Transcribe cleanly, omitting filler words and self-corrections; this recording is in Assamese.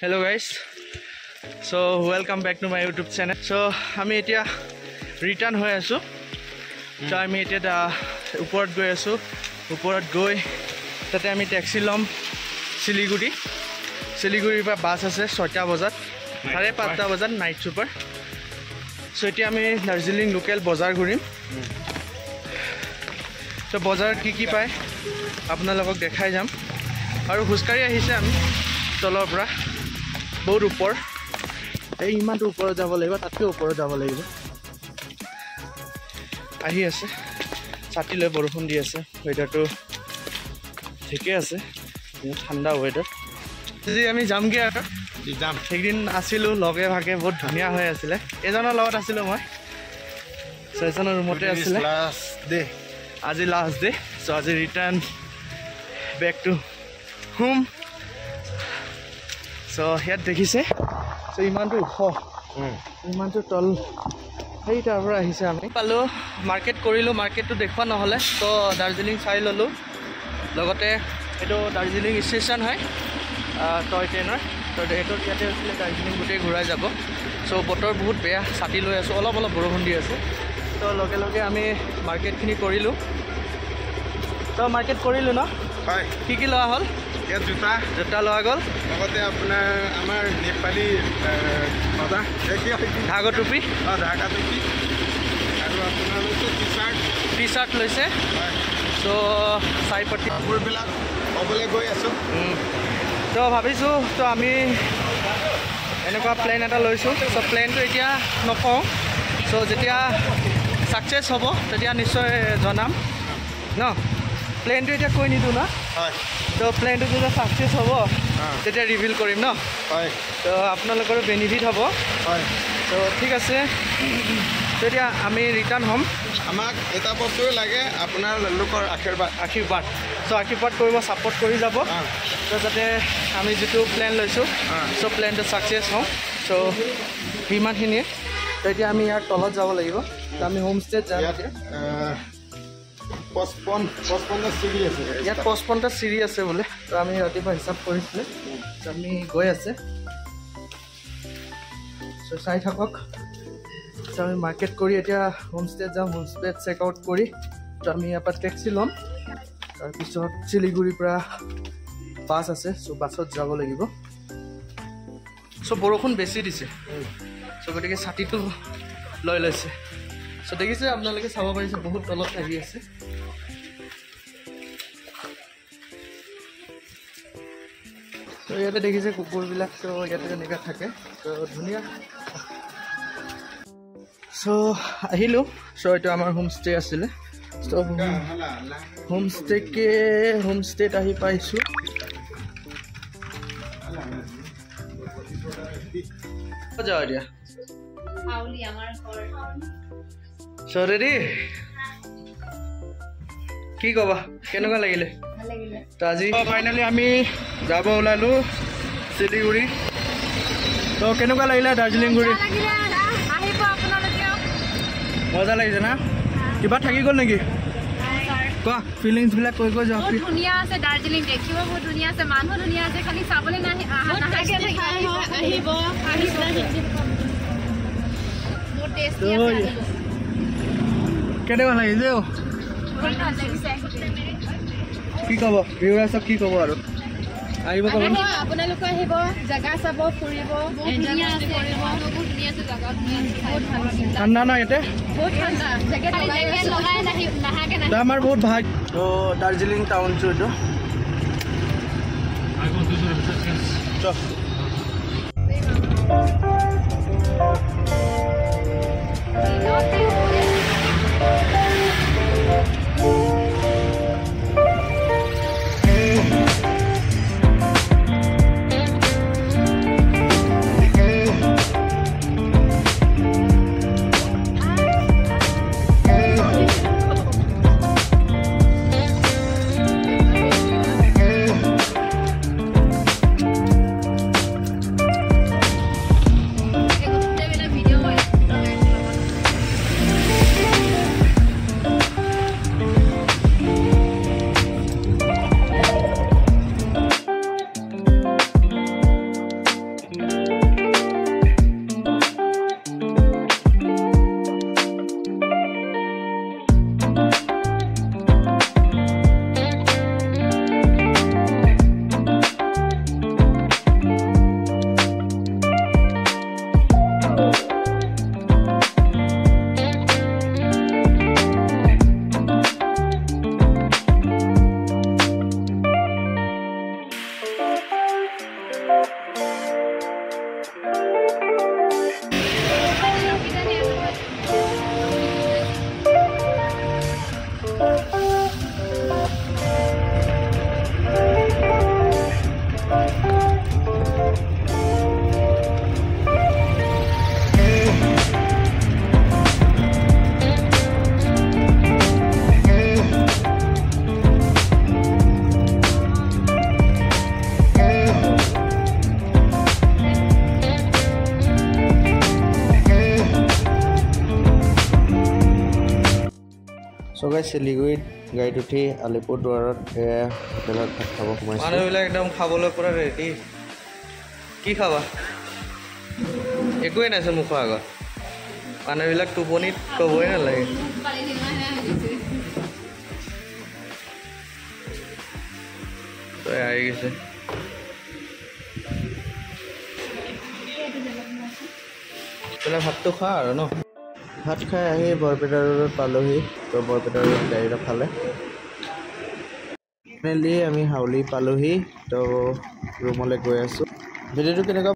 Hello guys, so welcome back to my YouTube channel. So আমি এতিয়া ৰিটাৰ্ণ হৈ আছো তো আমি এতিয়া ওপৰত গৈ আছো ওপৰত গৈ তাতে আমি ট্যাক্সি লম শিলিগুৰিৰ পৰা বাছ আছে 6টা বজাত 5:30 বজাত নাইট সুপাৰ সো এতিয়া আমি দাৰ্জিলিং লোকেল বজাৰ ঘূৰিম তো বজাৰ কি পায় আপোনালোকক দেখাই যাম আৰু হুস্কাৰি আহিছে আমি তলৰ পৰা বহুত ওপৰ এই ইমানটো ওপৰত যাব লাগিব তাতকৈ ওপৰত যাব লাগিব আহি আছে ছাতি লৈ বৰষুণ দি আছে ওয়েদাৰটো ঠিকে আছে ঠাণ্ডা ওয়েদাৰ আজি আমি যামগে আৰু যাম একদিন আছিলোঁ লগে ভাগে বহুত ধুনীয়া হৈ আছিলে এজনৰ লগত আছিলোঁ মই এজনৰ ৰুমতে আছিলে আজি লাষ্ট ডে চ' আজি ৰিটাৰ্ণ বেক টু হোম চ' ইয়াত দেখিছে চ' ইমানটো ওখ ইমানটো তল সেই তাৰ পৰা আহিছে আমি পালোঁ মাৰ্কেট কৰিলোঁ মাৰ্কেটটো দেখুওৱা নহ'লে ত' দাৰ্জিলিং চাই ল'লোঁ লগতে এইটো দাৰ্জিলিং ষ্টেচন হয় টয় ট্ৰেইনৰ ত' এইটো ইয়াতে আছিলে দাৰ্জিলিং গোটেই ঘূৰাই যাব চ' বতৰ বহুত বেয়া ছাতি লৈ আছোঁ অলপ বৰষুণ দি আছে ত' লগে লগে আমি মাৰ্কেটখিনি কৰিলোঁ ত' মাৰ্কেট কৰিলোঁ ন হয় কি লোৱা হ'ল ইয়াত জোতা লোৱা গ'ল লগতে আপোনাৰ আমাৰ নেপালী ধাগা টুপি আৰু আপোনাৰ টি চাৰ্ট লৈছে চ' চাইপতি কাপোৰবিলাক ক'বলৈ গৈ আছোঁ তো ভাবিছোঁ তো আমি এনেকুৱা প্লেন এটা লৈছোঁ চ' প্লেনটো এতিয়া নকওঁ চ' যেতিয়া ছাকচেছ হ'ব তেতিয়া নিশ্চয় জনাম ন প্লেনটো এতিয়া কৈ নিদিওঁ ন হয় তো প্লেনটো যেতিয়া ছাকচেছ হ'ব তেতিয়া ৰিভিল কৰিম ন হয় তো আপোনালোকৰো বেনিফিট হ'ব হয় তো ঠিক আছে তেতিয়া আমি ৰিটাৰ্ণ হ'ম আমাক এটা বস্তুৱে লাগে আপোনাৰ লোকৰ আশীৰ্বাদ চ' আশীৰ্বাদ কৰিব ছাপৰ্ট কৰি যাব তো যাতে আমি যিটো প্লেন লৈছোঁ চ' প্লেনটো ছাকচেছ হওঁ চ' ইমানখিনিয়ে তো এতিয়া আমি ইয়াৰ তলত যাব লাগিব তো আমি হোম ষ্টেত যাম ইয়াত 55টা চিৰি আছে বোলে তো আমি ৰাতিপুৱা হিচাপ কৰিছিলোঁ তো আমি গৈ আছে চ' চাই থাকক তো আমি মাৰ্কেট কৰি এতিয়া হোমষ্টেত যাম হোমষ্টেত চেক আউট কৰি তো আমি ইয়াৰ পৰা টেক্সি ল'ম তাৰপিছত শিলিগুৰিৰ পৰা বাছ আছে চ' বাছত যাব লাগিব চ' বৰষুণ বেছি দিছে চ' গতিকে ছাতিটো লৈ লৈছে চ' দেখিছে আপোনালোকে চাব পাৰিছে বহুত তলত আহি আছে তো ইয়াতে দেখিছে কুকুৰবিলাক তো ইয়াতে এনেকৈ থাকে তো ধুনীয়া চ' আহিলোঁ চ' এইটো আমাৰ হোমষ্টে আছিলে চ' হোমষ্টেত আহি পাইছোঁ যাওঁ এতিয়া চ' ৰেডি কি ক'বা কেনেকুৱা লাগিলে তো আজি ফাইনেলি আমি যাব ওলালোঁ শিলিগুৰি তো কেনেকুৱা লাগিলে দাৰ্জিলিং ঘূৰি মজা লাগিছে না কিবা থাকি গ'ল নেকি কোৱা ফিলিংছবিলাক কৈ যাওঁ ধুনীয়া আছে দাৰ্জিলিং দেখিব বহুত ধুনীয়া আছে মানুহ ধুনীয়া আছে খালি চাবলৈ কেনেকুৱা লাগিছে কি ক'ব ভিউৱাৰ্ছক কি ক'ব আৰু আহিব ক'ব আপোনালোকে আহিব জেগা চাব ফুৰিব ঠাণ্ডা ন ইয়াতে আমাৰ বহুত ভাগ তো দাৰ্জিলিং টাউনটো এইটো গাইছ শিলিগুৰিত গাড়ীত উঠি আলিপুৰদুৱাৰত হোটেলত ভাত খাব সোমাইছোঁ মানুহবিলাক একদম খাবলৈ পৰা ৰেডি কি খাবা একোৱেই নাইচোন মুখৰ আগত মানুহবিলাক টোপনিত ক'বই নালাগে তই আহি গৈছে ভাতটো খোৱা আৰু ন ভাত খাই আহি বৰপেটা ৰোডত পালোহি তো বৰপেটা ৰোডত গাড়ী ৰখালে ফাইনেলি আমি হাউলি পালোহি তো ৰুমলৈ গৈ আছোঁ ভিডিঅ'টো কেনেকুৱা